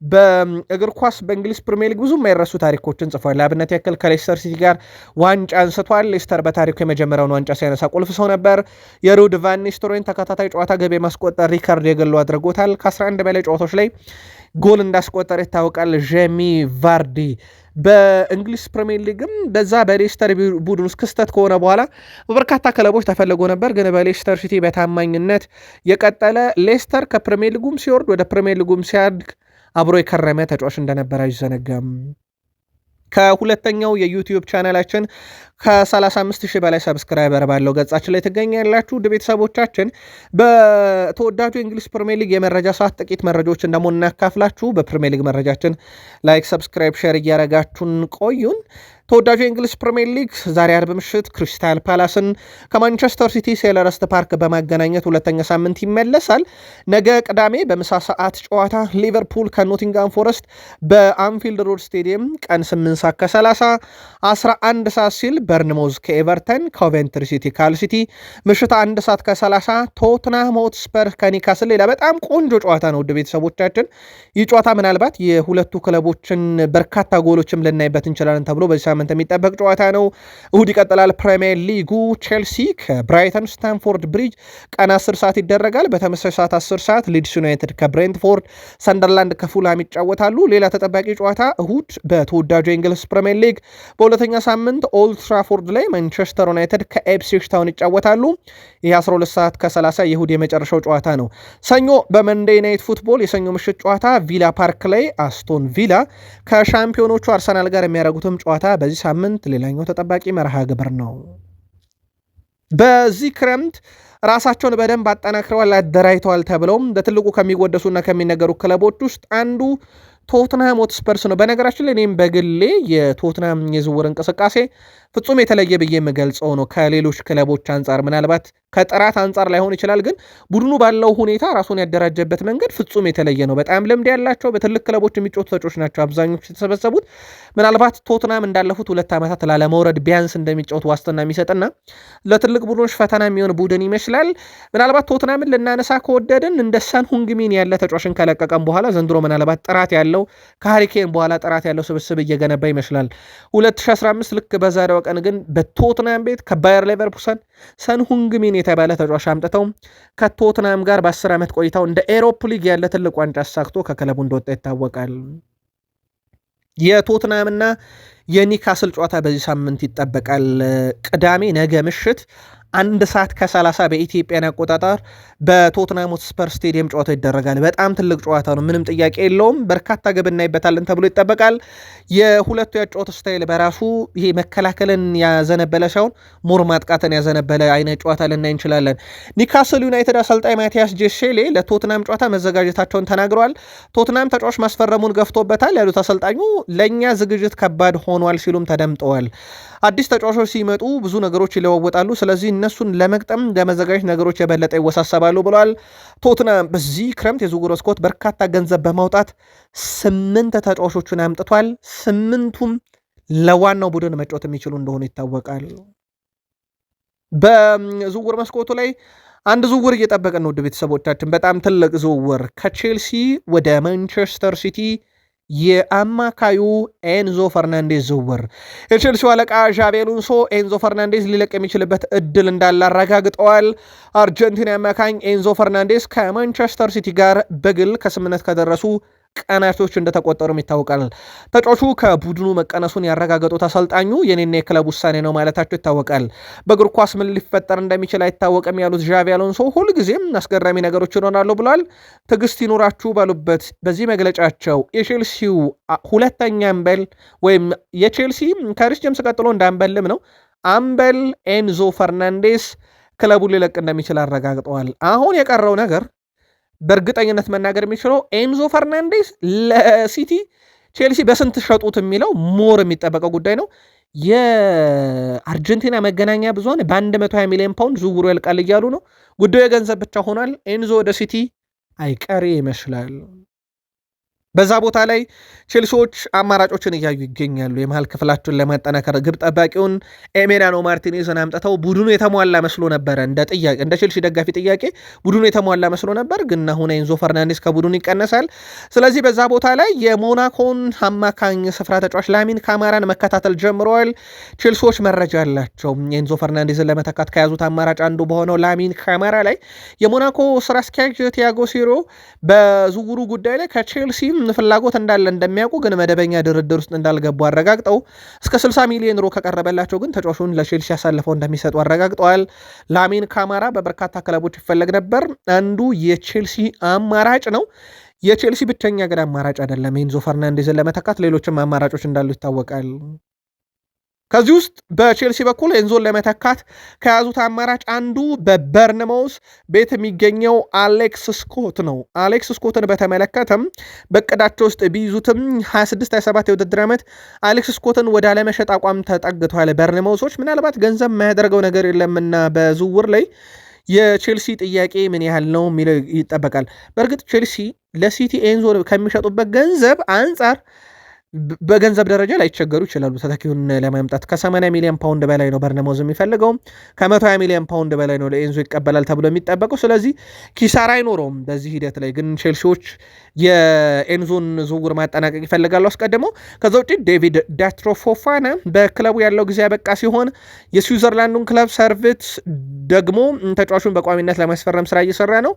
በእግር ኳስ በእንግሊዝ ፕሪሚየር ሊግ ብዙ የማይረሱ ታሪኮችን ጽፏል። ለአብነት ያክል ከሌስተር ሲቲ ጋር ዋንጫ አንስቷል። ሌስተር በታሪኩ የመጀመሪያውን ዋንጫ ሲያነሳ ቁልፍ ሰው ነበር። የሩድ ቫን ኒስተልሮይን ተከታታይ ጨዋታ ገቢ ማስቆጠር ሪካርድ የግሉ አድርጎታል። ከ11 በላይ ጨዋታዎች ላይ ጎል እንዳስቆጠር ይታወቃል። ጄሚ ቫርዲ በእንግሊዝ ፕሪሚየር ሊግም በዛ በሌስተር ቡድን ውስጥ ክስተት ከሆነ በኋላ በበርካታ ክለቦች ተፈልጎ ነበር፣ ግን በሌስተር ሲቲ በታማኝነት የቀጠለ ሌስተር ከፕሪሚየር ሊጉም ሲወርድ ወደ ፕሪሚየር ሊጉም ሲያድግ አብሮ የከረመ ተጫዋች እንደነበረ አይዘነጋም። ከሁለተኛው የዩቲዩብ ቻናላችን ከ35,000 በላይ ሰብስክራይበር ባለው ገጻችን ላይ ትገኛላችሁ። ውድ ቤተሰቦቻችን በተወዳጁ የእንግሊዝ ፕሪሚየር ሊግ የመረጃ ሰዓት ጥቂት መረጃዎችን ደግሞ እናካፍላችሁ። በፕሪሚየር ሊግ መረጃችን ላይክ፣ ሰብስክራይብ፣ ሼር እያረጋችሁን ቆዩን። ተወዳጁ የእንግሊዝ ፕሪሚየር ሊግ ዛሬ አርብ ምሽት ክሪስታል ፓላስን ከማንቸስተር ሲቲ ሴልኸርስት ፓርክ በማገናኘት ሁለተኛ ሳምንት ይመለሳል። ነገ ቅዳሜ በምሳ ሰዓት ጨዋታ ሊቨርፑል ከኖቲንጋም ፎረስት በአንፊልድ ሮድ ስቴዲየም ቀን 8 ሰዓት ከ30፣ 11 ሰዓት ሲል በርንሞዝ ከኤቨርተን፣ ኮቬንትሪ ሲቲ ካል ሲቲ፣ ምሽት 1 ሰዓት ከ30 ቶትናም ሆትስፐር ከኒካስል። ሌላ በጣም ቆንጆ ጨዋታ ነው ውድ ቤተሰቦቻችን። ይህ ጨዋታ ምናልባት የሁለቱ ክለቦችን በርካታ ጎሎችም ልናይበት እንችላለን ተብሎ በዚህ ሳምንት የሚጠበቅ ጨዋታ ነው። እሁድ ይቀጥላል ፕሪሚየር ሊጉ። ቼልሲ ከብራይተን ስታንፎርድ ብሪጅ ቀን 10 ሰዓት ይደረጋል። በተመሳሳይ ሰዓት 10 ሰዓት ሊድስ ዩናይትድ ከብሬንትፎርድ፣ ሰንደርላንድ ከፉልሃም ይጫወታሉ። ሌላ ተጠባቂ ጨዋታ እሁድ በተወዳጁ የእንግሊዝ ፕሪሚየር ሊግ በሁለተኛ ሳምንት ኦልድ ትራፎርድ ላይ ማንቸስተር ዩናይትድ ከኢፕስዊች ታውን ይጫወታሉ። ይህ 12 ሰዓት ከ30 የእሁድ የመጨረሻው ጨዋታ ነው። ሰኞ በመንዴይ ናይት ፉትቦል የሰኞ ምሽት ጨዋታ ቪላ ፓርክ ላይ አስቶን ቪላ ከሻምፒዮኖቹ አርሰናል ጋር የሚያደርጉትም ጨዋታ በዚህ ሳምንት ሌላኛው ተጠባቂ መርሃ ግብር ነው። በዚህ ክረምት ራሳቸውን በደንብ አጠናክረዋል፣ አደራጅተዋል ተብለውም በትልቁ ከሚወደሱና ከሚነገሩ ክለቦች ውስጥ አንዱ ቶትናም ሆትስፐርስ ነው። በነገራችን ላይ እኔም በግሌ የቶትናም የዝውውር እንቅስቃሴ ፍጹም የተለየ ብዬ የምገልጸው ነው። ከሌሎች ክለቦች አንጻር ምናልባት ከጥራት አንጻር ላይሆን ይችላል፣ ግን ቡድኑ ባለው ሁኔታ ራሱን ያደራጀበት መንገድ ፍጹም የተለየ ነው። በጣም ልምድ ያላቸው በትልቅ ክለቦች የሚጫወቱ ተጫዋቾች ናቸው አብዛኞቹ የተሰበሰቡት። ምናልባት ቶትናም እንዳለፉት 2 ዓመታት ላለመውረድ ቢያንስ እንደሚጫወቱ ዋስትና የሚሰጥና ለትልቅ ቡድኖች ፈተና የሚሆን ቡድን ይመስላል። ምናልባት ቶትናምን ልናነሳ ከወደድን እንደ ሰን ሁንግሚን ያለ ተጫዋችን ከለቀቀም በኋላ ዘንድሮ ምናልባት ጥራት ያለው ከሃሪኬን በኋላ ጥራት ያለው ስብስብ እየገነባ ይመስላል። 2015 ልክ በዛሬው ቀን ግን በቶትናም ቤት ከባየር ሌቨርኩሰን ሰን ሁንግሚን የተባለ ተጫዋች አምጥተው ከቶትናም ጋር በ10 ዓመት ቆይታው እንደ ኤሮፕ ሊግ ያለ ትልቅ ዋንጫ አሳክቶ ከክለቡ እንደወጣ ይታወቃል። የቶትናምና የኒካስል ጨዋታ በዚህ ሳምንት ይጠበቃል። ቅዳሜ ነገ ምሽት 1 ሰዓት ከ30 በኢትዮጵያን አቆጣጠር በቶትናም ሆትስፐር ስቴዲየም ጨዋታ ይደረጋል። በጣም ትልቅ ጨዋታ ነው፣ ምንም ጥያቄ የለውም። በርካታ ግብ እናይበታለን ተብሎ ይጠበቃል። የሁለቱ የጨዋታ ስታይል በራሱ ይሄ መከላከልን ያዘነበለ ሳይሆን ሞር ማጥቃትን ያዘነበለ አይነት ጨዋታ ልናይ እንችላለን። ኒካስል ዩናይትድ አሰልጣኝ ማቲያስ ጄሼሌ ለቶትናም ጨዋታ መዘጋጀታቸውን ተናግረዋል። ቶትናም ተጫዋች ማስፈረሙን ገፍቶበታል ያሉት አሰልጣኙ ለእኛ ዝግጅት ከባድ ሆኗል ሲሉም ተደምጠዋል። አዲስ ተጫዋቾች ሲመጡ ብዙ ነገሮች ይለዋወጣሉ። ስለዚህ እነሱን ለመግጠም ለመዘጋጀት ነገሮች የበለጠ ይወሳሰባሉ ብለዋል። ቶትናም በዚህ ክረምት የዝውውር መስኮት በርካታ ገንዘብ በማውጣት 8 ተጫዋቾችን አምጥቷል። 8ቱም ለዋናው ቡድን መጫወት የሚችሉ እንደሆኑ ይታወቃል። በዝውውር መስኮቱ ላይ አንድ ዝውውር እየጠበቀን ነው ውድ ቤተሰቦቻችን፣ በጣም ትልቅ ዝውውር ከቼልሲ ወደ ማንቸስተር ሲቲ የአማካዩ ኤንዞ ፈርናንዴዝ ዝውውር። የቼልሲው አለቃ ዣቢ አሎንሶ ኤንዞ ፈርናንዴዝ ሊለቅ የሚችልበት እድል እንዳለ አረጋግጠዋል። አርጀንቲና አማካኝ ኤንዞ ፈርናንዴዝ ከማንቸስተር ሲቲ ጋር በግል ከስምምነት ከደረሱ ቀናቶች እንደተቆጠሩም ይታወቃል። ተጫዋቹ ከቡድኑ መቀነሱን ያረጋገጡት አሰልጣኙ የኔና የክለብ ውሳኔ ነው ማለታቸው ይታወቃል። በእግር ኳስ ምን ሊፈጠር እንደሚችል አይታወቅም ያሉት ዣቢ አሎንሶ ሁልጊዜም አስገራሚ ነገሮች ይሆናሉ ብለዋል። ትዕግስት ይኑራችሁ ባሉበት በዚህ መግለጫቸው የቼልሲው ሁለተኛ አምበል ወይም የቼልሲ ከሪስ ጄምስ ቀጥሎ እንደ አምበልም ነው አምበል ኤንዞ ፈርናንዴስ ክለቡን ሊለቅ እንደሚችል አረጋግጠዋል። አሁን የቀረው ነገር በእርግጠኝነት መናገር የሚችለው ኤንዞ ፈርናንዴስ ለሲቲ ቼልሲ በስንት ሸጡት የሚለው ሞር የሚጠበቀው ጉዳይ ነው። የአርጀንቲና መገናኛ ብዙሃን በ120 ሚሊዮን ፓውንድ ዝውውሩ ያልቃል እያሉ ነው። ጉዳዩ የገንዘብ ብቻ ሆኗል። ኤንዞ ወደ ሲቲ አይቀሬ ይመስላል። በዛ ቦታ ላይ ቼልሲዎች አማራጮችን እያዩ ይገኛሉ። የመሃል ክፍላቸውን ለማጠናከር ግብ ጠባቂውን ኤሜሊያኖ ማርቲኔዝን አምጥተው ቡድኑ የተሟላ መስሎ ነበረ። እንደ ቼልሲ ደጋፊ ጥያቄ ቡድኑ የተሟላ መስሎ ነበር፣ ግን አሁን ኤንዞ ፈርናንዴስ ከቡድኑ ይቀነሳል። ስለዚህ በዛ ቦታ ላይ የሞናኮን አማካኝ ስፍራ ተጫዋች ላሚን ካማራን መከታተል ጀምረዋል። ቼልሲዎች መረጃ አላቸው። ኤንዞ ፈርናንዴዝን ለመተካት ከያዙት አማራጭ አንዱ በሆነው ላሚን ካማራ ላይ የሞናኮ ስራ አስኪያጅ ቲያጎ ሲሮ በዝውውሩ ጉዳይ ላይ ከቼልሲ ፍላጎት እንዳለ እንደሚያውቁ ግን መደበኛ ድርድር ውስጥ እንዳልገቡ አረጋግጠው እስከ 60 ሚሊዮን ዩሮ ከቀረበላቸው ግን ተጫዋቹን ለቼልሲ ያሳልፈው እንደሚሰጡ አረጋግጠዋል። ላሚን ካማራ በበርካታ ክለቦች ይፈለግ ነበር። አንዱ የቼልሲ አማራጭ ነው። የቼልሲ ብቸኛ ግን አማራጭ አይደለም። ኤንዞ ፈርናንዴዝን ለመተካት ሌሎችም አማራጮች እንዳሉ ይታወቃል። ከዚህ ውስጥ በቼልሲ በኩል ኤንዞን ለመተካት ከያዙት አማራጭ አንዱ በበርንማውዝ ቤት የሚገኘው አሌክስ ስኮት ነው። አሌክስ ስኮትን በተመለከተም በቅዳቸው ውስጥ ቢይዙትም 26-27 የውድድር ዓመት አሌክስ ስኮትን ወደ አለመሸጥ አቋም ተጠግተዋል። በርንማውዞች ምናልባት ገንዘብ የማያደርገው ነገር የለምና በዝውውር ላይ የቼልሲ ጥያቄ ምን ያህል ነው የሚለው ይጠበቃል። በእርግጥ ቼልሲ ለሲቲ ኤንዞ ከሚሸጡበት ገንዘብ አንጻር በገንዘብ ደረጃ ላይቸገሩ ይችላሉ። ተተኪውን ለማምጣት ከ80 ሚሊዮን ፓውንድ በላይ ነው በርነማውዝ የሚፈልገው፣ ከ120 ሚሊዮን ፓውንድ በላይ ነው ለኤንዞ ይቀበላል ተብሎ የሚጠበቀው። ስለዚህ ኪሳራ አይኖረውም። በዚህ ሂደት ላይ ግን ቼልሲዎች የኤንዞን ዝውውር ማጠናቀቅ ይፈልጋሉ አስቀድመው። ከዛ ውጭ ዴቪድ ዳትሮ ፎፋና በክለቡ ያለው ጊዜ ያበቃ ሲሆን የስዊዘርላንዱን ክለብ ሰርቪት ደግሞ ተጫዋቹን በቋሚነት ለማስፈረም ስራ እየሰራ ነው።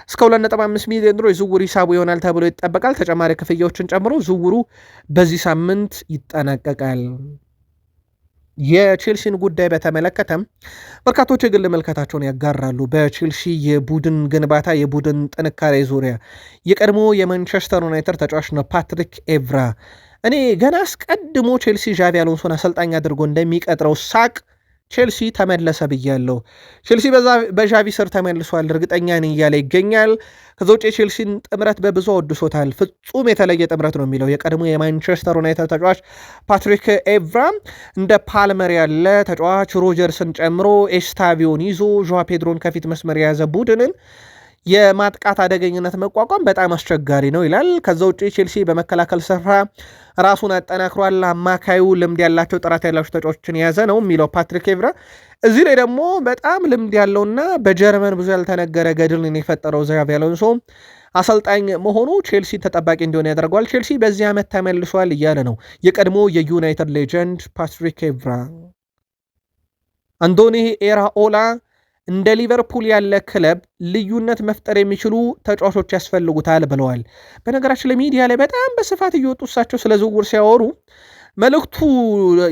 እስከ 2.5 ሚሊዮን ዩሮ የዝውውር ሂሳቡ ይሆናል ተብሎ ይጠበቃል። ተጨማሪ ክፍያዎችን ጨምሮ ዝውውሩ በዚህ ሳምንት ይጠናቀቃል። የቼልሲን ጉዳይ በተመለከተም በርካቶች የግል መልከታቸውን ያጋራሉ። በቼልሲ የቡድን ግንባታ የቡድን ጥንካሬ ዙሪያ የቀድሞ የማንቸስተር ዩናይትድ ተጫዋች ነው ፓትሪክ ኤቭራ። እኔ ገና አስቀድሞ ቼልሲ ዣቢ አሎንሶን አሰልጣኝ አድርጎ እንደሚቀጥረው ሳቅ ቼልሲ ተመለሰ ብያለሁ። ቼልሲ በዣቪ ስር ተመልሷል እርግጠኛ ነኝ እያለ ይገኛል። ከዛ ውጭ የቼልሲን ጥምረት በብዙ አወድሶታል። ፍጹም የተለየ ጥምረት ነው የሚለው የቀድሞ የማንቸስተር ዩናይትድ ተጫዋች ፓትሪክ ኤቭራ። እንደ ፓልመር ያለ ተጫዋች ሮጀርስን ጨምሮ ኤስታቪዮን ይዞ ዦዋ ፔድሮን ከፊት መስመር የያዘ ቡድንን የማጥቃት አደገኝነት መቋቋም በጣም አስቸጋሪ ነው ይላል። ከዛ ውጭ ቼልሲ በመከላከል ስፍራ ራሱን አጠናክሯል። አማካዩ ልምድ ያላቸው ጥራት ያላቸው ተጫዋቾችን የያዘ ነው የሚለው ፓትሪክ ኤቭራ። እዚህ ላይ ደግሞ በጣም ልምድ ያለውና በጀርመን ብዙ ያልተነገረ ገድልን የፈጠረው ዣቢ አሎንሶ አሰልጣኝ መሆኑ ቼልሲ ተጠባቂ እንዲሆን ያደርገዋል። ቼልሲ በዚህ ዓመት ተመልሷል እያለ ነው የቀድሞ የዩናይትድ ሌጀንድ ፓትሪክ ኤቭራ። አንዶኒ ኤራኦላ እንደ ሊቨርፑል ያለ ክለብ ልዩነት መፍጠር የሚችሉ ተጫዋቾች ያስፈልጉታል ብለዋል። በነገራችን ለሚዲያ ላይ በጣም በስፋት እየወጡ እሳቸው ስለ ዝውውር ሲያወሩ መልእክቱ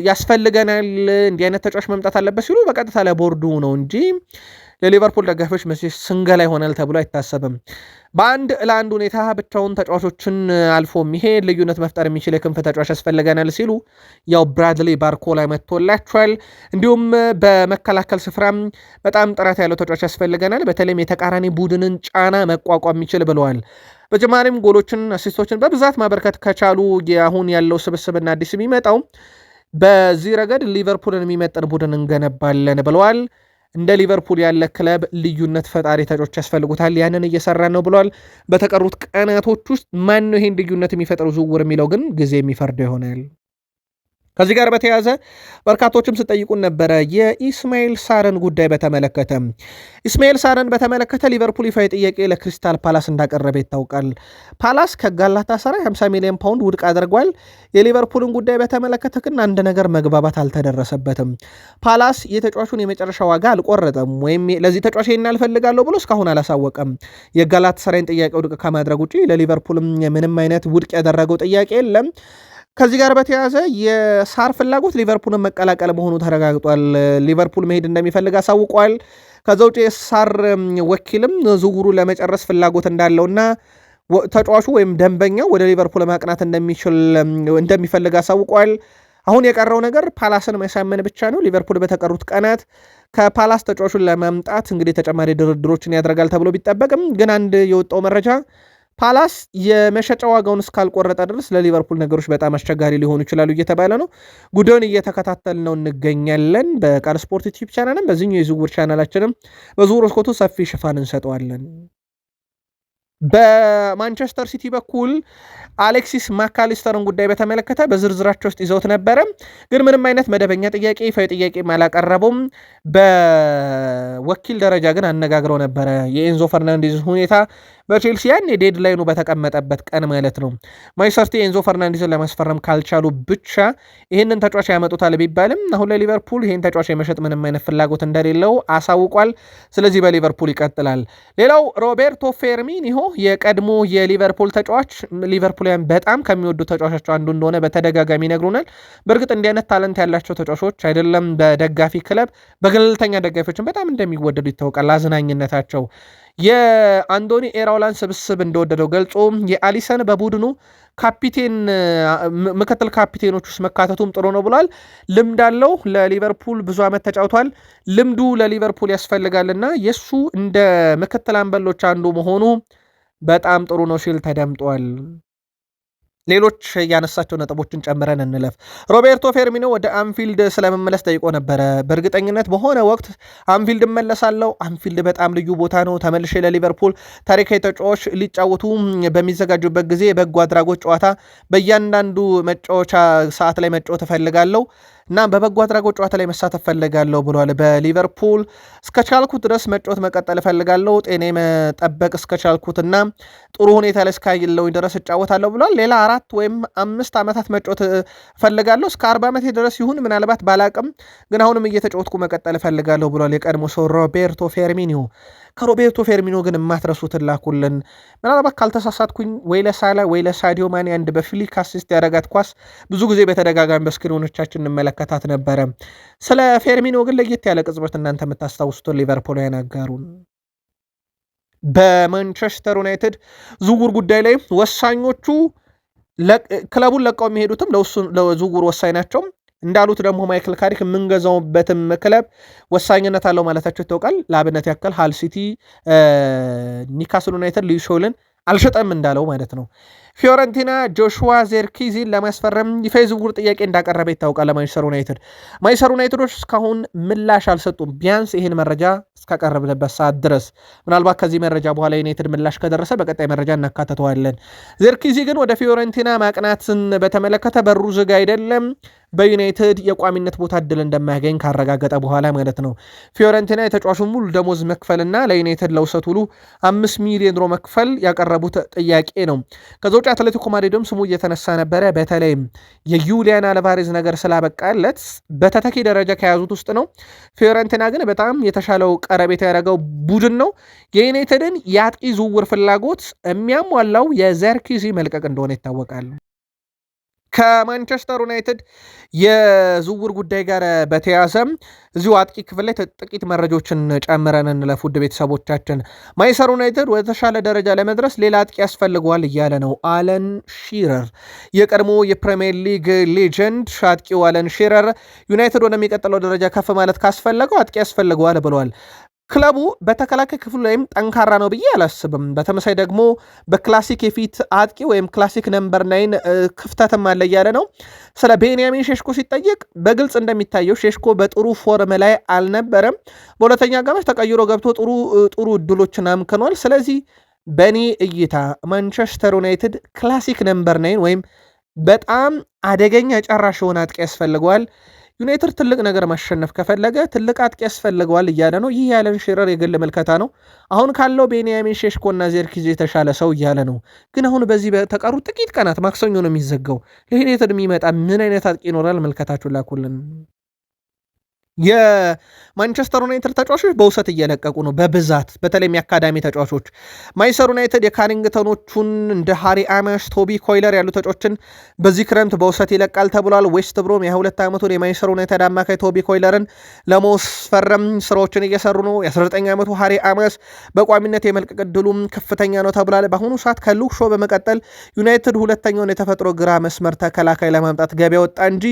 ያስፈልገናል እንዲህ አይነት ተጫዋች መምጣት አለበት ሲሉ በቀጥታ ለቦርዱ ነው እንጂ ለሊቨርፑል ደጋፊዎች መቼስ ስንገላ ይሆናል ተብሎ አይታሰብም። በአንድ ለአንድ ሁኔታ ብቻውን ተጫዋቾችን አልፎ የሚሄድ ልዩነት መፍጠር የሚችል የክንፍ ተጫዋች ያስፈልገናል ሲሉ ያው ብራድሊ ባርኮላ መጥቶላቸዋል። እንዲሁም በመከላከል ስፍራም በጣም ጥራት ያለው ተጫዋች ያስፈልገናል፣ በተለይም የተቃራኒ ቡድንን ጫና መቋቋም የሚችል ብለዋል። በጀማሪም ጎሎችን አሲስቶችን በብዛት ማበርከት ከቻሉ አሁን ያለው ስብስብና አዲስ የሚመጣው በዚህ ረገድ ሊቨርፑልን የሚመጥን ቡድን እንገነባለን ብለዋል። እንደ ሊቨርፑል ያለ ክለብ ልዩነት ፈጣሪ ተጫዋቾች ያስፈልጉታል፣ ያንን እየሰራን ነው ብለዋል። በተቀሩት ቀናቶች ውስጥ ማን ነው ይህን ልዩነት የሚፈጥረው ዝውውር የሚለው ግን ጊዜ የሚፈርደው ይሆናል። ከዚህ ጋር በተያያዘ በርካቶችም ስጠይቁን ነበረ የኢስማኤል ሳርን ጉዳይ በተመለከተ። ኢስማኤል ሳርን በተመለከተ ሊቨርፑል ይፋዊ ጥያቄ ለክሪስታል ፓላስ እንዳቀረበ ይታወቃል። ፓላስ ከጋላታሳራይ 50 ሚሊዮን ፓውንድ ውድቅ አድርጓል። የሊቨርፑልን ጉዳይ በተመለከተ ግን አንድ ነገር መግባባት አልተደረሰበትም። ፓላስ የተጫዋቹን የመጨረሻ ዋጋ አልቆረጠም፣ ወይም ለዚህ ተጫዋች እናልፈልጋለሁ ብሎ እስካሁን አላሳወቀም። የጋላታሳራይን ጥያቄ ውድቅ ከማድረግ ውጭ ለሊቨርፑልም ምንም አይነት ውድቅ ያደረገው ጥያቄ የለም። ከዚህ ጋር በተያያዘ የሳር ፍላጎት ሊቨርፑልን መቀላቀል መሆኑ ተረጋግጧል። ሊቨርፑል መሄድ እንደሚፈልግ አሳውቋል። ከዛ ውጭ የሳር ወኪልም ዝውውሩ ለመጨረስ ፍላጎት እንዳለውና ተጫዋቹ ወይም ደንበኛው ወደ ሊቨርፑል ማቅናት እንደሚፈልግ አሳውቋል። አሁን የቀረው ነገር ፓላስን መሳመን ብቻ ነው። ሊቨርፑል በተቀሩት ቀናት ከፓላስ ተጫዋቹን ለማምጣት እንግዲህ ተጨማሪ ድርድሮችን ያደርጋል ተብሎ ቢጠበቅም ግን አንድ የወጣው መረጃ ፓላስ የመሸጫ ዋጋውን እስካልቆረጠ ድረስ ለሊቨርፑል ነገሮች በጣም አስቸጋሪ ሊሆኑ ይችላሉ እየተባለ ነው። ጉዳዩን እየተከታተል ነው እንገኛለን። በቃል ስፖርት ዩቲዩብ ቻናልም በዚህኛው የዝውውር ቻናላችንም በዝውውር መስኮቱ ሰፊ ሽፋን እንሰጠዋለን። በማንቸስተር ሲቲ በኩል አሌክሲስ ማካሊስተርን ጉዳይ በተመለከተ በዝርዝራቸው ውስጥ ይዘውት ነበረ፣ ግን ምንም አይነት መደበኛ ጥያቄ ይፋዊ ጥያቄ አላቀረቡም። በወኪል ደረጃ ግን አነጋግረው ነበረ የኤንዞ ፈርናንዴዝ ሁኔታ በቼልሲ ያን የዴድላይኑ በተቀመጠበት ቀን ማለት ነው። ማንቸስተር ሲቲ ኤንዞ ፈርናንዴዝን ለማስፈረም ካልቻሉ ብቻ ይህንን ተጫዋች ያመጡታል ቢባልም አሁን ለሊቨርፑል ይህን ተጫዋች የመሸጥ ምንም አይነት ፍላጎት እንደሌለው አሳውቋል። ስለዚህ በሊቨርፑል ይቀጥላል። ሌላው ሮቤርቶ ፌርሚኒሆ የቀድሞ የሊቨርፑል ተጫዋች ሊቨርፑልያን በጣም ከሚወዱ ተጫዋቾች አንዱ እንደሆነ በተደጋጋሚ ይነግሩናል። በእርግጥ እንዲህ አይነት ታለንት ያላቸው ተጫዋቾች አይደለም በደጋፊ ክለብ በገለልተኛ ደጋፊዎችን በጣም እንደሚወደዱ ይታወቃል። አዝናኝነታቸው የአንዶኒ ኤራውላን ስብስብ እንደወደደው ገልጾ የአሊሰን በቡድኑ ካፒቴን ምክትል ካፒቴኖች ውስጥ መካተቱም ጥሩ ነው ብሏል። ልምድ አለው። ለሊቨርፑል ብዙ ዓመት ተጫውቷል። ልምዱ ለሊቨርፑል ያስፈልጋልና የሱ እንደ ምክትል አምበሎች አንዱ መሆኑ በጣም ጥሩ ነው ሲል ተደምጧል። ሌሎች ያነሳቸው ነጥቦችን ጨምረን እንለፍ። ሮቤርቶ ፌርሚኖ ወደ አንፊልድ ስለመመለስ ጠይቆ ነበረ። በእርግጠኝነት በሆነ ወቅት አንፊልድ እመለሳለሁ፣ አንፊልድ በጣም ልዩ ቦታ ነው፣ ተመልሼ ለሊቨርፑል ታሪካዊ ተጫዋች ሊጫወቱ በሚዘጋጁበት ጊዜ የበጎ አድራጎት ጨዋታ በእያንዳንዱ መጫወቻ ሰዓት ላይ መጫወት እፈልጋለሁ እና በበጎ አድራጎት ጨዋታ ላይ መሳተፍ ፈልጋለሁ ብሏል። በሊቨርፑል እስከቻልኩት ድረስ መጫወት መቀጠል እፈልጋለሁ፣ ጤኔ መጠበቅ እስከቻልኩትና ጥሩ ሁኔታ ላይ እስካየለውኝ ድረስ እጫወታለሁ ብሏል። ሌላ 4 ወይም 5 ዓመታት መጫወት እፈልጋለሁ፣ እስከ 40 ዓመቴ ድረስ ይሁን ምናልባት ባላቅም፣ ግን አሁንም እየተጫወትኩ መቀጠል እፈልጋለሁ ብሏል የቀድሞ ሰው ሮቤርቶ ፌርሚኒዮ። ከሮቤርቶ ፌርሚኖ ግን የማትረሱትን ላኩልን። ምናልባት ካልተሳሳትኩኝ ወይ ለሳላ ወይ ለሳዲዮ ማኔ አንድ በፍሊክ አሲስት ያደረጋት ኳስ ብዙ ጊዜ በተደጋጋሚ በስክሪኖቻችን እንመለከታት ነበረ። ስለ ፌርሚኖ ግን ለየት ያለ ቅጽበት እናንተ የምታስታውሱትን ሊቨርፑል ያናጋሩን። በማንቸስተር ዩናይትድ ዝውውር ጉዳይ ላይ ወሳኞቹ ክለቡን ለቀው የሚሄዱትም ለዝውውር ወሳኝ ናቸው እንዳሉት ደግሞ ማይክል ካሪክ የምንገዛውበትም ክለብ ወሳኝነት አለው ማለታቸው ይታወቃል። ለአብነት ያክል ሃል ሲቲ ኒውካስል ዩናይትድ ሉዊስ ሆልን አልሸጠም እንዳለው ማለት ነው። ፊዮረንቲና ጆሹዋ ዜርኪዚን ለማስፈረም ይፋ ዝውውር ጥያቄ እንዳቀረበ ይታወቃል። ለማንቸስተር ዩናይትዶች እስካሁን ምላሽ አልሰጡም፣ ቢያንስ ይህን መረጃ እስካቀረብንበት ሰዓት ድረስ። ምናልባት ከዚህ መረጃ በኋላ ዩናይትድ ምላሽ ከደረሰ በቀጣይ መረጃ እናካተተዋለን። ዜርኪዚ ግን ወደ ፊዮረንቲና ማቅናትን በተመለከተ በሩ ዝግ አይደለም። በዩናይትድ የቋሚነት ቦታ እድል እንደማያገኝ ካረጋገጠ በኋላ ማለት ነው። ፊዮረንቲና የተጫዋቹን ሙሉ ደሞዝ መክፈልና ለዩናይትድ ለውሰት ውሉ 5 ሚሊዮን ዩሮ መክፈል ያቀረቡት ጥያቄ ነው። ከዛ ውጭ አትሌቲኮ ማድሪድም ስሙ እየተነሳ ነበረ። በተለይም የዩሊያን አልቫሬዝ ነገር ስላበቃለት በተተኪ ደረጃ ከያዙት ውስጥ ነው። ፊዮረንቲና ግን በጣም የተሻለው ቀረቤታ ያደረገው ቡድን ነው። የዩናይትድን የአጥቂ ዝውውር ፍላጎት የሚያሟላው የዘርኪዚ መልቀቅ እንደሆነ ይታወቃል። ከማንቸስተር ዩናይትድ የዝውውር ጉዳይ ጋር በተያያዘ እዚሁ አጥቂ ክፍል ላይ ጥቂት መረጃዎችን ጨምረን እንለፍ። ውድ ቤተሰቦቻችን ማንቸስተር ዩናይትድ ወደ ተሻለ ደረጃ ለመድረስ ሌላ አጥቂ ያስፈልገዋል እያለ ነው አለን ሺረር። የቀድሞ የፕሪሚየር ሊግ ሌጀንድ አጥቂው አለን ሺረር ዩናይትድ ወደሚቀጥለው ደረጃ ከፍ ማለት ካስፈለገው አጥቂ ያስፈልገዋል ብለዋል። ክለቡ በተከላካይ ክፍሉ ላይም ጠንካራ ነው ብዬ አላስብም። በተመሳይ ደግሞ በክላሲክ የፊት አጥቂ ወይም ክላሲክ ነምበር 9 ክፍተትም አለ እያለ ነው። ስለ ቤንያሚን ሼሽኮ ሲጠየቅ በግልጽ እንደሚታየው ሼሽኮ በጥሩ ፎርም ላይ አልነበረም። በሁለተኛ አጋማሽ ተቀይሮ ገብቶ ጥሩ እድሎችን አምክኗል። ስለዚህ በእኔ እይታ ማንቸስተር ዩናይትድ ክላሲክ ነምበር 9 ወይም በጣም አደገኛ ጨራሽ የሆነ አጥቂ ያስፈልገዋል። ዩናይትድ ትልቅ ነገር ማሸነፍ ከፈለገ ትልቅ አጥቂ ያስፈልገዋል እያለ ነው። ይህ ያለን ሽረር የግል ምልከታ ነው። አሁን ካለው ቤንያሚን ሼሽኮና ዜርኪዜ የተሻለ ሰው እያለ ነው። ግን አሁን በዚህ በተቀሩት ጥቂት ቀናት ማክሰኞ ነው የሚዘጋው። ለዩናይትድ የሚመጣ ምን አይነት አጥቂ ይኖራል? መልከታችሁን ላኩልን። የማንቸስተር ዩናይትድ ተጫዋቾች በውሰት እየለቀቁ ነው በብዛት በተለይም የአካዳሚ ተጫዋቾች። ማንቸስተር ዩናይትድ የካሪንግተኖቹን እንደ ሃሪ አማሽ፣ ቶቢ ኮይለር ያሉ ተጫዋቾችን በዚህ ክረምት በውሰት ይለቃል ተብሏል። ዌስት ብሮም የ22 ዓመቱን የማንቸስተር ዩናይትድ አማካይ ቶቢ ኮይለርን ለማስፈረም ስራዎችን እየሰሩ ነው። የ19 ዓመቱ ሃሪ አማሽ በቋሚነት የመልቀቅ ዕድሉም ከፍተኛ ነው ተብሏል። በአሁኑ ሰዓት ከሉክ ሾው በመቀጠል ዩናይትድ ሁለተኛውን የተፈጥሮ ግራ መስመር ተከላካይ ለማምጣት ገበያ ወጣ እንጂ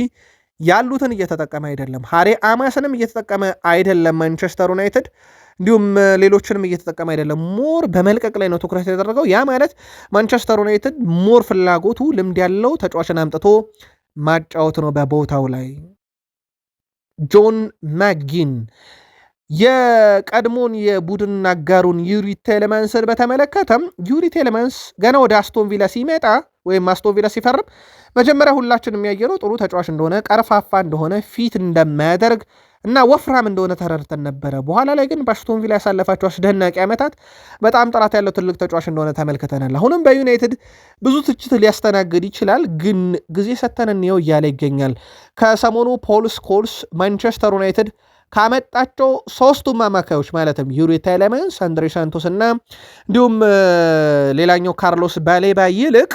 ያሉትን እየተጠቀመ አይደለም። ሃሪ አማስንም እየተጠቀመ አይደለም ማንቸስተር ዩናይትድ፣ እንዲሁም ሌሎችንም እየተጠቀመ አይደለም። ሞር በመልቀቅ ላይ ነው ትኩረት ያደረገው። ያ ማለት ማንቸስተር ዩናይትድ ሞር ፍላጎቱ ልምድ ያለው ተጫዋችን አምጥቶ ማጫወት ነው በቦታው ላይ። ጆን ማጊን የቀድሞን የቡድን አጋሩን ዩሪ ቴሌማንስን በተመለከተም ዩሪ ቴሌማንስ ገና ወደ አስቶን ቪላ ሲመጣ ወይም አስቶን ቪላ ሲፈርም መጀመሪያ ሁላችን የሚያየነው ጥሩ ተጫዋች እንደሆነ፣ ቀርፋፋ እንደሆነ፣ ፊት እንደማያደርግ እና ወፍራም እንደሆነ ተረድተን ነበረ። በኋላ ላይ ግን በአስቶን ቪላ ያሳለፋቸው አስደናቂ ዓመታት በጣም ጥራት ያለው ትልቅ ተጫዋች እንደሆነ ተመልክተናል። አሁንም በዩናይትድ ብዙ ትችት ሊያስተናግድ ይችላል፣ ግን ጊዜ ሰተን እንየው እያለ ይገኛል። ከሰሞኑ ፖል ስኮልስ ማንቸስተር ዩናይትድ ካመጣቸው ሶስቱም አማካዮች ማለትም ዩሪ ቴሌማንስ፣ አንድሬ ሳንቶስ እና እንዲሁም ሌላኛው ካርሎስ ባሌባ ይልቅ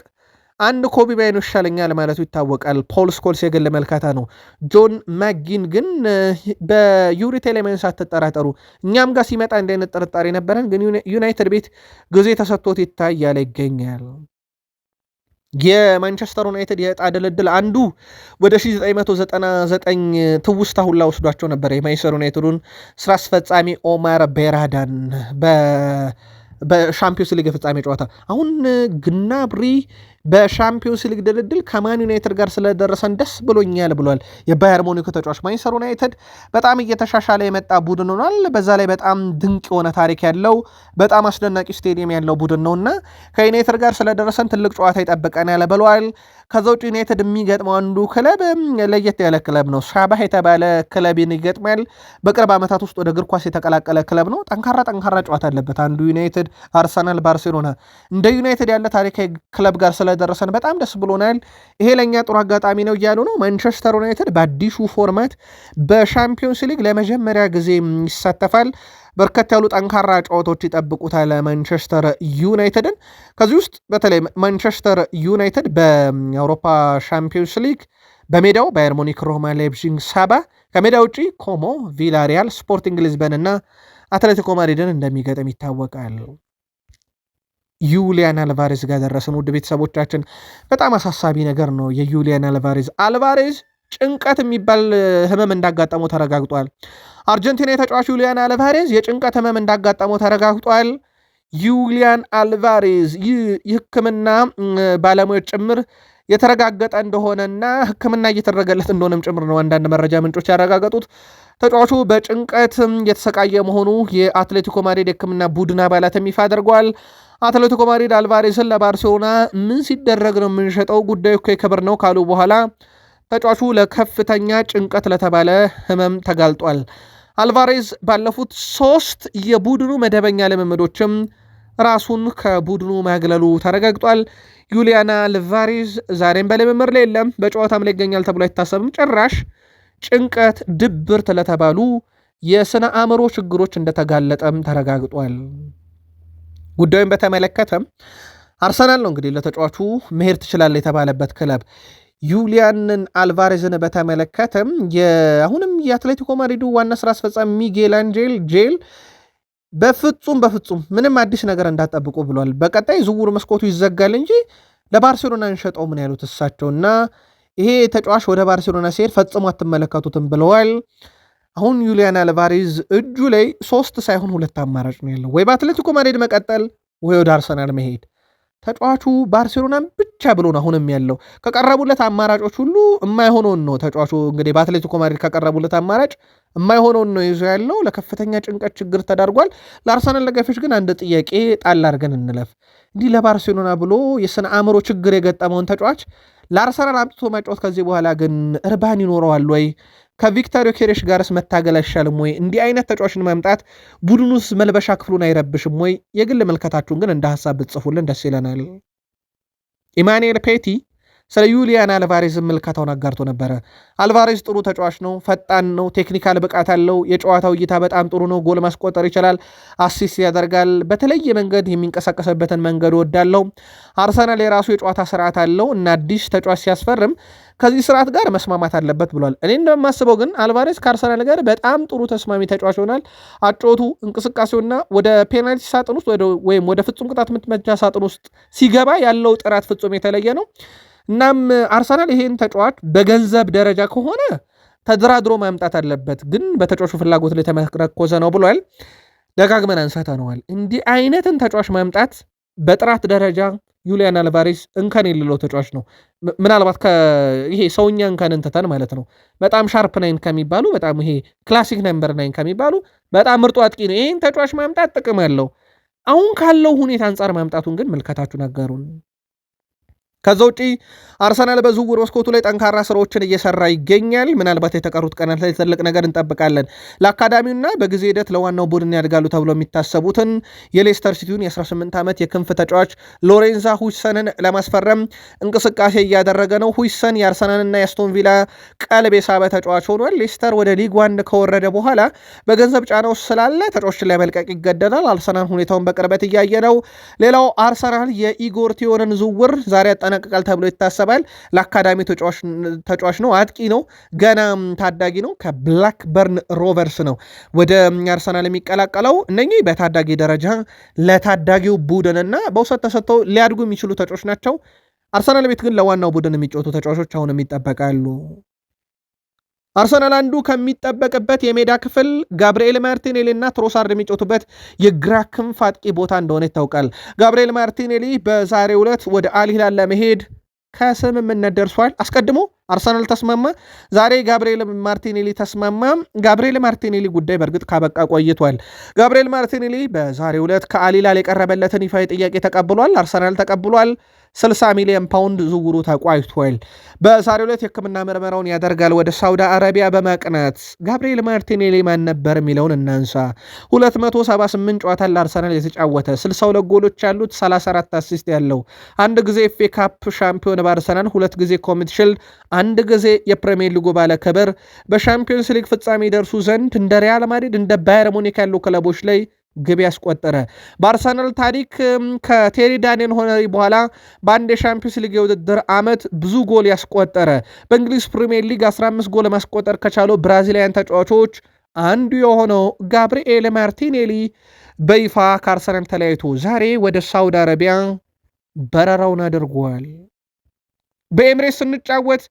አንድ ኮቢ ማይኖ ይሻለኛል ማለቱ ይታወቃል። ፖል ስኮልስ የግል መልካታ ነው። ጆን ማጊን ግን በዩሪ ቴሌማንስ አትጠራጠሩ፣ እኛም ጋር ሲመጣ እንደ አይነት ጥርጣሬ ነበረን፣ ግን ዩናይትድ ቤት ጊዜ ተሰጥቶት ይታያል ይገኛል። የማንቸስተር ዩናይትድ የዕጣ ድልድል አንዱ ወደ 1999 ትውስታ ሁላ ወስዷቸው ነበር። የማንቸስተር ዩናይትዱን ስራ አስፈጻሚ ኦማር ቤራዳን በሻምፒዮንስ ሊግ ፍጻሜ ጨዋታ አሁን ግናብሪ በሻምፒዮንስ ሊግ ድልድል ከማን ዩናይትድ ጋር ስለደረሰን ደስ ብሎኛል ብሏል። የባየር ሙኒክ ተጫዋች ማንቸስተር ዩናይትድ በጣም እየተሻሻለ የመጣ ቡድን ሆኗል። በዛ ላይ በጣም ድንቅ የሆነ ታሪክ ያለው በጣም አስደናቂ ስቴዲየም ያለው ቡድን ነውና ከዩናይትድ ጋር ስለደረሰን ትልቅ ጨዋታ ይጠብቀናል ብለዋል። ከዛ ውጭ ዩናይትድ የሚገጥመው አንዱ ክለብ ለየት ያለ ክለብ ነው። ሻባህ የተባለ ክለብን ይገጥማል። በቅርብ ዓመታት ውስጥ ወደ እግር ኳስ የተቀላቀለ ክለብ ነው። ጠንካራ ጨዋታ አለበት። አንዱ ዩናይትድ፣ አርሰናል፣ ባርሴሎና እንደ ዩናይትድ ያለ ታሪካዊ ክለብ ጋር ስለደረሰን በጣም ደስ ብሎናል። ይሄ ለእኛ ጥሩ አጋጣሚ ነው እያሉ ነው። ማንቸስተር ዩናይትድ በአዲሱ ፎርማት በሻምፒዮንስ ሊግ ለመጀመሪያ ጊዜ ይሳተፋል። በርከት ያሉ ጠንካራ ጨዋታዎች ይጠብቁታል ማንቸስተር ዩናይትድን። ከዚህ ውስጥ በተለይ ማንቸስተር ዩናይትድ በአውሮፓ ሻምፒዮንስ ሊግ በሜዳው ባየር ሙኒክ፣ ሮማ፣ ላይፕዚግ፣ ሳባ ከሜዳ ውጪ ኮሞ፣ ቪላሪያል፣ ስፖርቲንግ ሊዝበን እና አትሌቲኮ ማድሪድን እንደሚገጥም ይታወቃል። ዩሊያን አልቫሬዝ ጋር ደረስን። ውድ ቤተሰቦቻችን በጣም አሳሳቢ ነገር ነው። የዩሊያን አልቫሬዝ ጭንቀት የሚባል ህመም እንዳጋጠመው ተረጋግጧል። አርጀንቲና የተጫዋች ዩሊያን አልቫሬዝ የጭንቀት ህመም እንዳጋጠመው ተረጋግጧል። ዩሊያን አልቫሬዝ የህክምና ባለሙያዎች ጭምር የተረጋገጠ እንደሆነና ህክምና እየተደረገለት እንደሆነም ጭምር ነው አንዳንድ መረጃ ምንጮች ያረጋገጡት። ተጫዋቹ በጭንቀት የተሰቃየ መሆኑ የአትሌቲኮ ማድሪድ የህክምና ቡድን አባላትም ይፋ አድርጓል። አትሌቲኮ ማድሪድ አልቫሬዝን ለባርሴሎና ምን ሲደረግ ነው የምንሸጠው? ጉዳዩ እኮ የክብር ነው ካሉ በኋላ ተጫዋቹ ለከፍተኛ ጭንቀት ለተባለ ህመም ተጋልጧል። አልቫሬዝ ባለፉት 3 የቡድኑ መደበኛ ልምምዶችም ራሱን ከቡድኑ ማግለሉ ተረጋግጧል። ዩሊያን አልቫሬዝ ዛሬም በልምምድ ላይ የለም፣ በጨዋታም ላይ ይገኛል ተብሎ አይታሰብም። ጭራሽ ጭንቀት፣ ድብርት ለተባሉ የስነ አእምሮ ችግሮች እንደተጋለጠም ተረጋግጧል። ጉዳዩን በተመለከተም አርሰናል ነው እንግዲህ ለተጫዋቹ መሄድ ትችላል የተባለበት ክለብ። ዩሊያንን አልቫሬዝን በተመለከተም አሁንም የአትሌቲኮ ማድሪዱ ዋና ስራ አስፈጻሚ ሚጌል አንጄል በፍጹም ምንም አዲስ ነገር እንዳጠብቁ ብሏል። በቀጣይ ዝውውር መስኮቱ ይዘጋል እንጂ ለባርሴሎና እንሸጠው ምን ያሉት እሳቸውና ይሄ ተጫዋች ወደ ባርሴሎና ሲሄድ ፈጽሞ አትመለከቱትም ብለዋል። አሁን ዩሊያን አልቫሬዝ እጁ ላይ 3 ሳይሆን 2 አማራጭ ነው ያለው። ወይ በአትሌቲኮ ማድሪድ መቀጠል ወይ ወደ አርሰናል መሄድ። ተጫዋቹ ባርሴሎናን ብቻ ብሎ ነው አሁንም ያለው። ከቀረቡለት አማራጮች ሁሉ የማይሆነውን ነው ተጫዋቹ እንግዲህ በአትሌቲኮ ማድሪድ ከቀረቡለት አማራጭ የማይሆነውን ነው ይዞ ያለው። ለከፍተኛ ጭንቀት ችግር ተዳርጓል። ለአርሰናል ደጋፊዎች ግን አንድ ጥያቄ ጣል አድርገን እንለፍ። እንዲህ ለባርሴሎና ብሎ የስነ አእምሮ ችግር የገጠመውን ተጫዋች ለአርሰናል አምጥቶ መጫወት ከዚህ በኋላ ግን እርባን ይኖረዋል ወይ? ከቪክተር ዮኬሬሽ ጋርስ መታገል አይሻልም ወይ? እንዲህ አይነት ተጫዋችን ማምጣት ቡድኑስ መልበሻ ክፍሉን አይረብሽም ወይ? የግል መልከታችሁን ግን እንደ ሀሳብ ብትጽፉልን ደስ ይለናል። ኢማኑኤል ፔቲ ስለ ዩሊያን አልቫሬዝ ምልከታውን አጋርቶ ነበረ። አልቫሬዝ ጥሩ ተጫዋች ነው፣ ፈጣን ነው፣ ቴክኒካል ብቃት አለው፣ የጨዋታው እይታ በጣም ጥሩ ነው፣ ጎል ማስቆጠር ይችላል፣ አሲስት ያደርጋል፣ በተለየ መንገድ የሚንቀሳቀስበትን መንገድ ወዳለው። አርሰናል የራሱ የጨዋታ ስርዓት አለው እና አዲስ ተጫዋች ሲያስፈርም ከዚህ ስርዓት ጋር መስማማት አለበት ብሏል። እኔ እንደማስበው ግን አልቫሬዝ ከአርሰናል ጋር በጣም ጥሩ ተስማሚ ተጫዋች ይሆናል። አጮቱ እንቅስቃሴውና ወደ ፔናልቲ ሳጥን ውስጥ ወይም ወደ ፍጹም ቅጣት ምት መቻ ሳጥን ውስጥ ሲገባ ያለው ጥራት ፍጹም የተለየ ነው። እናም አርሰናል ይሄን ተጫዋች በገንዘብ ደረጃ ከሆነ ተደራድሮ ማምጣት አለበት፣ ግን በተጫዋቹ ፍላጎት ላይ ተመረኮዘ ነው ብሏል። ደጋግመን አንስተነዋል። እንዲህ አይነትን ተጫዋች ማምጣት በጥራት ደረጃ ዩሊያን አልቫሬዝ እንከን የሌለው ተጫዋች ነው። ምናልባት ይሄ ሰውኛ እንከንን ትተን ማለት ነው። በጣም ሻርፕ ናይን ከሚባሉ በጣም ይሄ ክላሲክ ነምበር ናይን ከሚባሉ በጣም ምርጡ አጥቂ ነው። ይህን ተጫዋች ማምጣት ጥቅም ያለው አሁን ካለው ሁኔታ አንጻር ማምጣቱን ግን ምልከታችሁ ነገሩን። ከዛ ውጪ አርሰናል በዝውውር መስኮቱ ላይ ጠንካራ ስራዎችን እየሰራ ይገኛል። ምናልባት የተቀሩት ቀናት ላይ ትልቅ ነገር እንጠብቃለን። ለአካዳሚውና በጊዜ ሂደት ለዋናው ቡድን ያድጋሉ ተብሎ የሚታሰቡትን የሌስተር ሲቲውን የ18 ዓመት የክንፍ ተጫዋች ሎሬንዛ ሁይሰንን ለማስፈረም እንቅስቃሴ እያደረገ ነው። ሁይሰን የአርሰናልና የአስቶን ቪላ ቀልብ የሳበ ተጫዋች ሆኗል። ሌስተር ወደ ሊግ ዋን ከወረደ በኋላ በገንዘብ ጫና ውስጥ ስላለ ተጫዋችን ላይ መልቀቅ ይገደዳል። አርሰናል ሁኔታውን በቅርበት እያየ ነው። ሌላው አርሰናል የኢጎር ቲዮንን ዝውውር ዛሬ ያጠናቅቃል ተብሎ ይታሰባል። ለአካዳሚ ተጫዋች ነው፣ አጥቂ ነው፣ ገና ታዳጊ ነው። ከብላክበርን ሮቨርስ ነው ወደ አርሰናል የሚቀላቀለው። እነኚህ በታዳጊ ደረጃ ለታዳጊው ቡድንና በውሰት ተሰጥተው ሊያድጉ የሚችሉ ተጫዋቾች ናቸው። አርሰናል ቤት ግን ለዋናው ቡድን የሚጫወቱ ተጫዋቾች አሁንም ይጠበቃሉ። አርሰናል አንዱ ከሚጠበቅበት የሜዳ ክፍል ጋብርኤል ማርቲኔሊ እና ትሮሳርድ የሚጫወቱበት የግራ ክንፍ አጥቂ ቦታ እንደሆነ ይታወቃል። ጋብርኤል ማርቲኔሊ በዛሬው ዕለት ወደ አልሂላል ለመሄድ ከስምምነት ደርሷል። አስቀድሞ አርሰናል ተስማማ፣ ዛሬ ጋብርኤል ማርቲኔሊ ተስማማ። ጋብርኤል ማርቲኔሊ ጉዳይ በእርግጥ ካበቃ ቆይቷል። ጋብርኤል ማርቲኔሊ በዛሬው ዕለት ከአልሂላል የቀረበለትን ይፋዊ ጥያቄ ተቀብሏል። አርሰናል ተቀብሏል። 60 ሚሊዮን ፓውንድ ዝውውሩ ተቋጭቷል። በዛሬው ዕለት የሕክምና ምርመራውን ያደርጋል ወደ ሳውዲ አረቢያ በማቅናት። ጋብርኤል ማርቲኔሊ ማን ነበር የሚለውን እናንሳ። 278 ጨዋታ ለአርሰናል የተጫወተ 62 ጎሎች ያሉት 34 አሲስት ያለው አንድ ጊዜ ኤፍኤ ካፕ ሻምፒዮን በአርሰናል 2 ጊዜ ኮሚት ሽልድ 1 ጊዜ የፕሪሚየር ሊጉ ባለ ክብር በሻምፒዮንስ ሊግ ፍጻሜ ደርሱ ዘንድ እንደ ሪያል ማድሪድ እንደ ባየር ሙኒክ ያሉ ክለቦች ላይ ግብ ያስቆጠረ በአርሰናል ታሪክ ከቴሪ ዳንኤል ሆነሪ በኋላ በአንድ የሻምፒዮንስ ሊግ የውድድር ዓመት ብዙ ጎል ያስቆጠረ በእንግሊዝ ፕሪሚየር ሊግ 15 ጎል ማስቆጠር ከቻሉ ብራዚላውያን ተጫዋቾች አንዱ የሆነው ጋብርኤል ማርቲኔሊ በይፋ ከአርሰናል ተለያይቶ ዛሬ ወደ ሳውዲ አረቢያ በረራውን አድርጓል። በኤምሬትስ ስንጫወት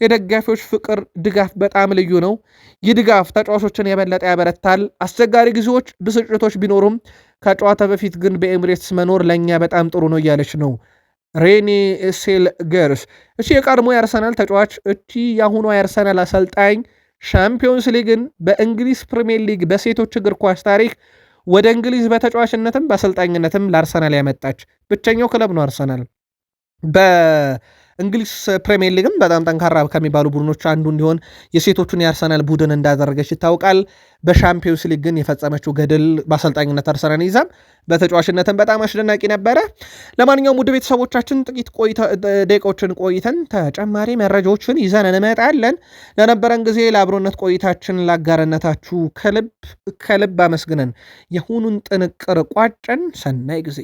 የደጋፊዎች ፍቅር ድጋፍ በጣም ልዩ ነው። ይህ ድጋፍ ተጫዋቾችን የበለጠ ያበረታል። አስቸጋሪ ጊዜዎች፣ ብስጭቶች ቢኖሩም ከጨዋታ በፊት ግን በኤምሬትስ መኖር ለእኛ በጣም ጥሩ ነው እያለች ነው ሬኔ ሴልገርስ። እቺ የቀድሞ የአርሰናል ተጫዋች፣ እቺ የአሁኗ የአርሰናል አሰልጣኝ ሻምፒዮንስ ሊግን በእንግሊዝ ፕሪሚየር ሊግ በሴቶች እግር ኳስ ታሪክ ወደ እንግሊዝ በተጫዋችነትም በአሰልጣኝነትም ለአርሰናል ያመጣች ብቸኛው ክለብ ነው አርሰናል። እንግሊዝ ፕሪሚየር ሊግም በጣም ጠንካራ ከሚባሉ ቡድኖች አንዱ እንዲሆን የሴቶቹን የአርሰናል ቡድን እንዳደረገች ይታወቃል። በሻምፒዮንስ ሊግ ግን የፈጸመችው ገድል በአሰልጣኝነት አርሰናል ይዛም በተጫዋችነትም በጣም አስደናቂ ነበረ። ለማንኛውም ውድ ቤተሰቦቻችን ጥቂት ደቂቃዎችን ቆይተን ተጨማሪ መረጃዎችን ይዘን እንመጣለን። ለነበረን ጊዜ ለአብሮነት ቆይታችን ለአጋርነታችሁ ከልብ አመስግነን የሁኑን ጥንቅር ቋጨን። ሰናይ ጊዜ